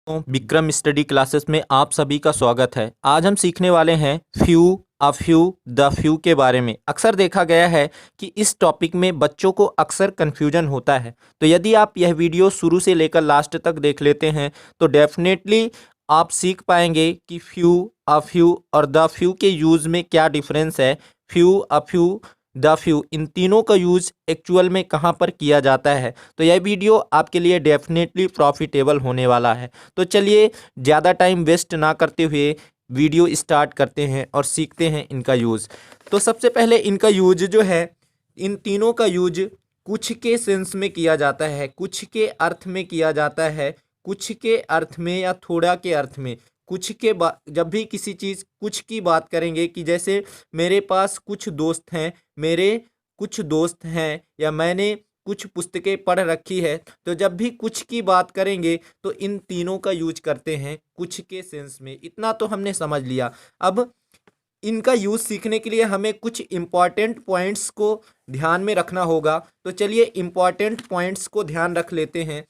Vikram study classes में आप सभी का स्वागत है। आज हम सीखने वाले हैं few, a few, the few के बारे में। अक्सर देखा गया है कि इस टॉपिक में बच्चों को अक्सर कन्फ्यूजन होता है। तो यदि आप यह वीडियो शुरू से लेकर लास्ट तक देख लेते हैं तो डेफिनेटली आप सीख पाएंगे कि फ्यू, अ फ्यू और द फ्यू के यूज़ में क्या डिफरेंस है। Few, a few, the few, इन तीनों का यूज़ एक्चुअल में कहाँ पर किया जाता है। तो यह वीडियो आपके लिए डेफिनेटली प्रॉफिटेबल होने वाला है। तो चलिए ज़्यादा टाइम वेस्ट ना करते हुए वीडियो स्टार्ट करते हैं और सीखते हैं इनका यूज़। तो सबसे पहले इनका यूज जो है, इन तीनों का यूज कुछ के सेंस में किया जाता है, कुछ के अर्थ में किया जाता है, कुछ के अर्थ में या थोड़ा के अर्थ में। कुछ के जब भी किसी चीज़ कुछ की बात करेंगे कि जैसे मेरे पास कुछ दोस्त हैं, मेरे कुछ दोस्त हैं, या मैंने कुछ पुस्तकें पढ़ रखी है, तो जब भी कुछ की बात करेंगे तो इन तीनों का यूज करते हैं कुछ के सेंस में। इतना तो हमने समझ लिया। अब इनका यूज सीखने के लिए हमें कुछ इम्पॉर्टेंट पॉइंट्स को ध्यान में रखना होगा। तो चलिए इम्पॉर्टेंट पॉइंट्स को ध्यान रख लेते हैं।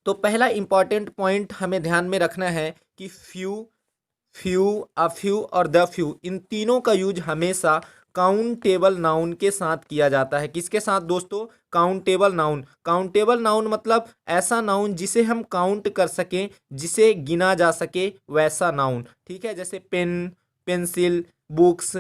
तो पहला इम्पॉर्टेंट पॉइंट हमें ध्यान में रखना है कि फ्यू, फ्यू, अ फ्यू और द फ्यू, इन तीनों का यूज हमेशा काउंटेबल नाउन के साथ किया जाता है। किसके साथ दोस्तों? Countable noun. काउंटेबल नाउन मतलब ऐसा नाउन जिसे हम काउंट कर सकें, जिसे गिना जा सके, वैसा नाउन। ठीक है, जैसे पेन, पेंसिल, बुक्स,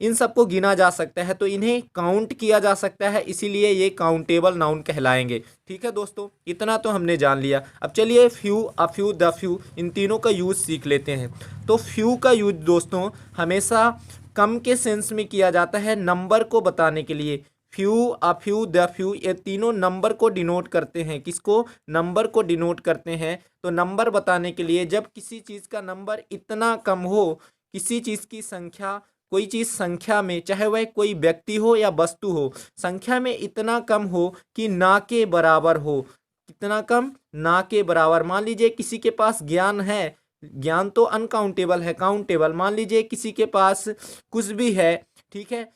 इन सबको गिना जा सकता है, तो इन्हें काउंट किया जा सकता है, इसीलिए ये काउंटेबल नाउन कहलाएंगे। ठीक है दोस्तों, इतना तो हमने जान लिया। अब चलिए few, a few, the few, इन तीनों का यूज़ सीख लेते हैं। तो फ्यू का यूज दोस्तों हमेशा कम के सेंस में किया जाता है, नंबर को बताने के लिए। Few, a few, the few, ये तीनों नंबर को डिनोट करते हैं। किसको? नंबर को डिनोट करते हैं। तो नंबर बताने के लिए जब किसी चीज़ का नंबर इतना कम हो, किसी चीज़ की संख्या, कोई चीज़ संख्या में, चाहे वह कोई व्यक्ति हो या वस्तु हो, संख्या में इतना कम हो कि ना के बराबर हो। कितना कम? ना के बराबर। मान लीजिए किसी के पास ज्ञान है, ज्ञान तो अनकाउंटेबल है, काउंटेबल। मान लीजिए किसी के पास कुछ भी है, ठीक है,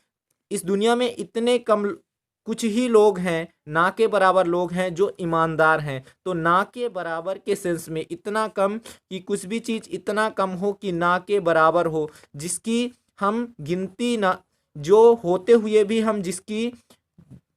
इस दुनिया में इतने कम, कुछ ही लोग हैं, ना के बराबर लोग हैं जो ईमानदार हैं। तो ना के बराबर के सेंस में इतना कम कि कुछ भी चीज़ इतना कम हो कि ना के बराबर हो, जिसकी हम गिनती ना, जो होते हुए भी हम जिसकी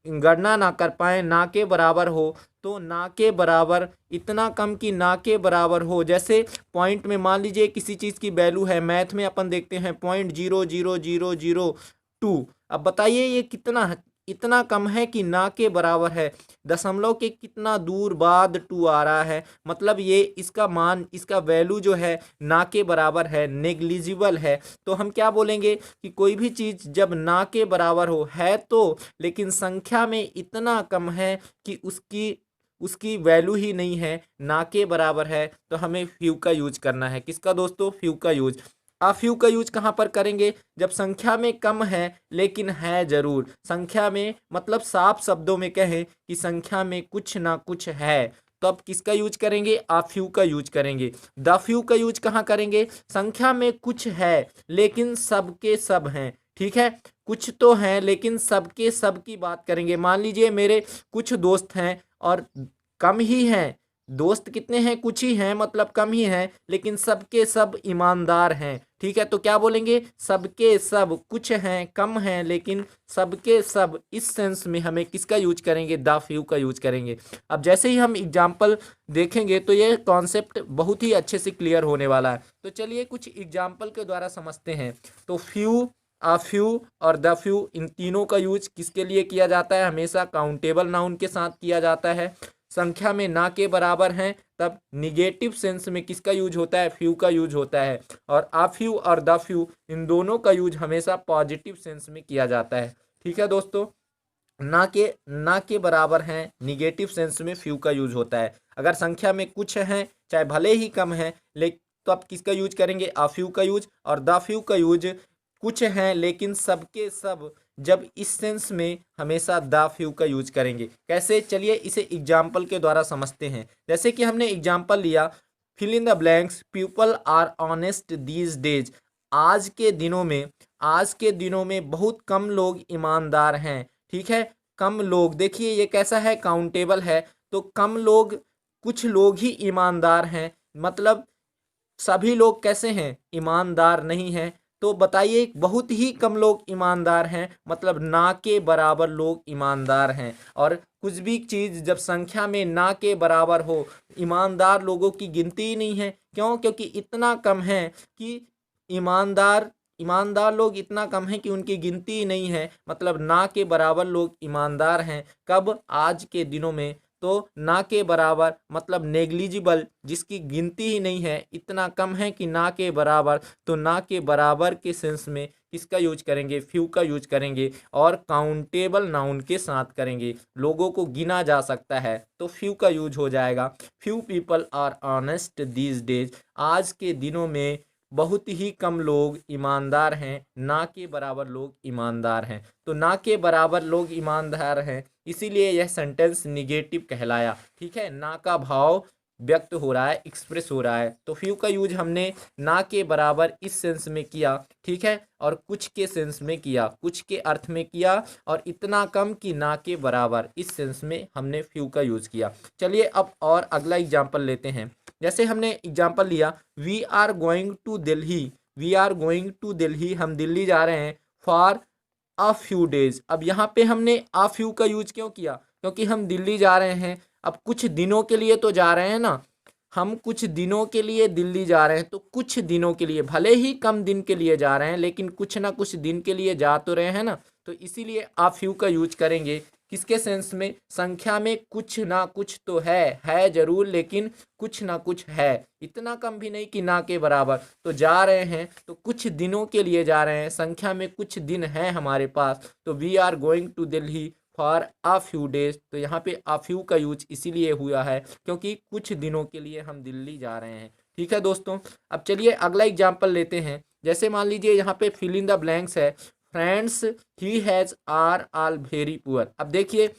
गणना ना कर पाए, ना के बराबर हो। तो ना के बराबर, इतना कम कि ना के बराबर हो। जैसे पॉइंट में मान लीजिए किसी चीज़ की वैल्यू है, मैथ में अपन देखते हैं 0.00002। अब बताइए ये कितना है? इतना कम है कि ना के बराबर है। दशमलव के कितना दूर बाद टू आ रहा है, मतलब ये इसका मान, इसका वैल्यू जो है ना के बराबर है, नेग्लिजिबल है। तो हम क्या बोलेंगे कि कोई भी चीज़ जब ना के बराबर हो, है तो, लेकिन संख्या में इतना कम है कि उसकी उसकी वैल्यू ही नहीं है, ना के बराबर है, तो हमें फ्यू का यूज करना है। किसका दोस्तों? फ्यू का यूज। आ फ्यू का यूज कहाँ पर करेंगे? जब संख्या में कम है लेकिन है जरूर। संख्या में मतलब साफ शब्दों में कहें कि संख्या में कुछ ना कुछ है, तो अब किसका यूज करेंगे? आ फ्यू का यूज करेंगे। द फ्यू का यूज कहाँ करेंगे? संख्या में कुछ है लेकिन सबके सब हैं। ठीक है, कुछ तो हैं लेकिन सबके सब की बात करेंगे। मान लीजिए मेरे कुछ दोस्त हैं और कम ही हैं। दोस्त कितने हैं? कुछ ही हैं, मतलब कम ही हैं, लेकिन सबके सब ईमानदार हैं। ठीक है, तो क्या बोलेंगे? सबके सब, कुछ हैं, कम हैं, लेकिन सबके सब। इस सेंस में हमें किसका यूज करेंगे? द फ्यू का यूज करेंगे। अब जैसे ही हम एग्जाम्पल देखेंगे तो ये कॉन्सेप्ट बहुत ही अच्छे से क्लियर होने वाला है। तो चलिए कुछ एग्जाम्पल के द्वारा समझते हैं। तो फ्यू, अ फ्यू और द फ्यू, इन तीनों का यूज किसके लिए किया जाता है? हमेशा काउंटेबल नाउन के साथ किया जाता है। संख्या में ना के बराबर हैं तब निगेटिव सेंस में किसका यूज होता है? फ्यू का यूज होता है। और आ फ्यू और द फ्यू, इन दोनों का यूज हमेशा पॉजिटिव सेंस में किया जाता है। ठीक है दोस्तों, ना के बराबर हैं, निगेटिव सेंस में फ्यू का यूज होता है। अगर संख्या में कुछ हैं, चाहे भले ही कम है, लेकिन तो आप किसका यूज करेंगे? आ फ्यू का यूज। और द फ्यू का यूज कुछ हैं लेकिन सबके सब, जब इस सेंस में हमेशा द फ्यू का यूज करेंगे। कैसे? चलिए इसे एग्जाम्पल के द्वारा समझते हैं। जैसे कि हमने एग्जाम्पल लिया, fill in the blanks, people are honest these days. आज के दिनों में, आज के दिनों में बहुत कम लोग ईमानदार हैं। ठीक है, कम लोग, देखिए ये कैसा है? काउंटेबल है। तो कम लोग कुछ लोग ही ईमानदार हैं, मतलब सभी लोग कैसे हैं, ईमानदार नहीं हैं। तो बताइए, बहुत ही कम लोग ईमानदार हैं, मतलब ना के बराबर लोग ईमानदार हैं। और कुछ भी चीज़ जब संख्या में ना के बराबर हो, ईमानदार लोगों की गिनती ही नहीं है। क्यों? क्योंकि इतना कम है कि ईमानदार ईमानदार लोग इतना कम है कि उनकी गिनती ही नहीं है, मतलब ना के बराबर लोग ईमानदार हैं। कब? आज के दिनों में। तो ना के बराबर मतलब नेग्लिजिबल, जिसकी गिनती ही नहीं है, इतना कम है कि ना के बराबर। तो ना के बराबर के सेंस में किसका यूज करेंगे? फ्यू का यूज करेंगे, और काउंटेबल नाउन के साथ करेंगे, लोगों को गिना जा सकता है, तो फ्यू का यूज हो जाएगा। Few people are honest these days, आज के दिनों में बहुत ही कम लोग ईमानदार हैं, ना के बराबर लोग ईमानदार हैं। तो ना के बराबर लोग ईमानदार हैं, इसीलिए यह सेंटेंस निगेटिव कहलाया। ठीक है, ना का भाव व्यक्त हो रहा है, एक्सप्रेस हो रहा है। तो फ्यू का यूज हमने ना के बराबर इस सेंस में किया, ठीक है, और कुछ के सेंस में किया, कुछ के अर्थ में किया, और इतना कम कि ना के बराबर, इस सेंस में हमने फ्यू का यूज किया। चलिए अब और अगला एग्जाम्पल लेते हैं। जैसे हमने एग्जाम्पल लिया, we are going to Delhi, we are going to Delhi, हम दिल्ली जा रहे हैं, फॉर अ फ्यू डेज। अब यहाँ पे हमने अ फ्यू का यूज क्यों किया? क्योंकि हम दिल्ली जा रहे हैं, अब कुछ दिनों के लिए तो जा रहे हैं ना, हम कुछ दिनों के लिए दिल्ली जा रहे हैं, तो कुछ दिनों के लिए, भले ही कम दिन के लिए जा रहे हैं, लेकिन कुछ ना कुछ दिन के लिए जा तो रहे हैं ना, तो इसीलिए आ फ्यू का यूज करेंगे। किसके सेंस में? संख्या में कुछ ना कुछ तो है जरूर, लेकिन कुछ ना कुछ है, इतना कम भी नहीं कि ना के बराबर। तो जा रहे हैं तो कुछ दिनों के लिए जा रहे हैं, संख्या में कुछ दिन है हमारे पास, तो we are going to Delhi for a few days. तो यहाँ पे अ फ्यू का यूज इसीलिए हुआ है क्योंकि कुछ दिनों के लिए हम दिल्ली जा रहे हैं। ठीक है दोस्तों, अब चलिए अगला एग्जाम्पल लेते हैं। जैसे मान लीजिए यहाँ पे फिल इन द ब्लैंक्स है, friends he has are all very poor. अब देखिए,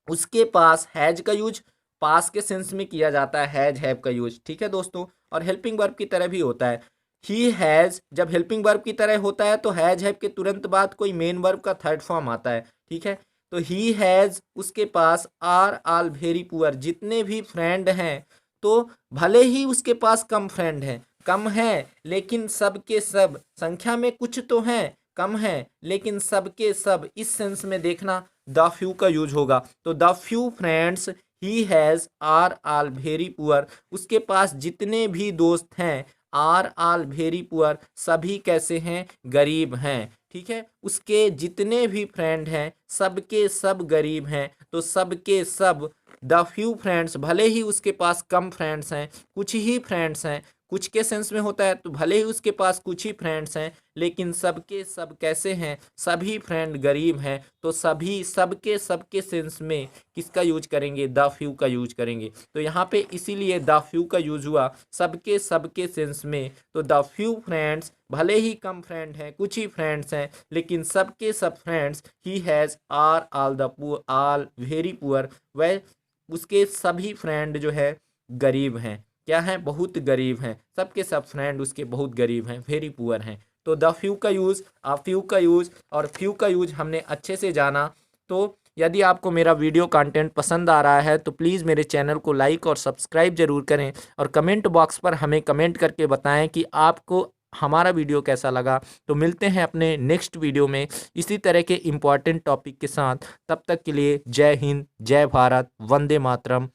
उसके पास हैज का यूज पास के सेंस में किया जाता है, हैज हैव का यूज, ठीक है दोस्तों, और हेल्पिंग वर्ब की तरह भी होता है। ही हैज जब हेल्पिंग वर्ब की तरह होता है तो हैज हैव के तुरंत बाद कोई मेन वर्ब का थर्ड फॉर्म आता है। ठीक है, तो ही हैज, उसके पास आर ऑल वेरी पुअर, जितने भी फ्रेंड हैं, तो भले ही उसके पास कम फ्रेंड हैं, कम है, लेकिन सब के सब, संख्या में कुछ तो हैं, कम है, लेकिन सब के सब, इस सेंस में देखना द फ्यू का यूज होगा। तो the few friends he has are all very poor, उसके पास जितने भी दोस्त हैं, आर ऑल वेरी पुअर, सभी कैसे हैं? गरीब हैं। ठीक है, उसके जितने भी फ्रेंड हैं, सबके सब गरीब हैं, तो सबके सब, द फ्यू फ्रेंड्स, भले ही उसके पास कम फ्रेंड्स हैं, कुछ ही फ्रेंड्स हैं, कुछ के सेंस में होता है, तो भले ही उसके पास कुछ ही फ्रेंड्स हैं, लेकिन सबके सब कैसे हैं? सभी फ्रेंड गरीब हैं। तो सभी, सबके सबके सेंस में किसका यूज करेंगे? द फ्यू का यूज करेंगे। तो यहाँ पे इसीलिए द फ्यू का यूज हुआ सबके सबके सेंस में। तो द फ्यू फ्रेंड्स, भले ही कम फ्रेंड हैं, कुछ ही फ्रेंड्स हैं, लेकिन सबके सब friends, he has are all the poor, all very poor, वह उसके सभी फ्रेंड जो है गरीब हैं। क्या हैं? बहुत गरीब हैं, सबके सब फ्रेंड उसके बहुत गरीब हैं, वेरी पुअर हैं। तो द फ्यू का यूज़, आ फ्यू का यूज़ और फ्यू का यूज़ हमने अच्छे से जाना। तो यदि आपको मेरा वीडियो कंटेंट पसंद आ रहा है तो प्लीज़ मेरे चैनल को लाइक और सब्सक्राइब ज़रूर करें, और कमेंट बॉक्स पर हमें कमेंट करके बताएं कि आपको हमारा वीडियो कैसा लगा। तो मिलते हैं अपने नेक्स्ट वीडियो में इसी तरह के इम्पॉर्टेंट टॉपिक के साथ। तब तक के लिए जय हिंद, जय भारत, वंदे मातरम।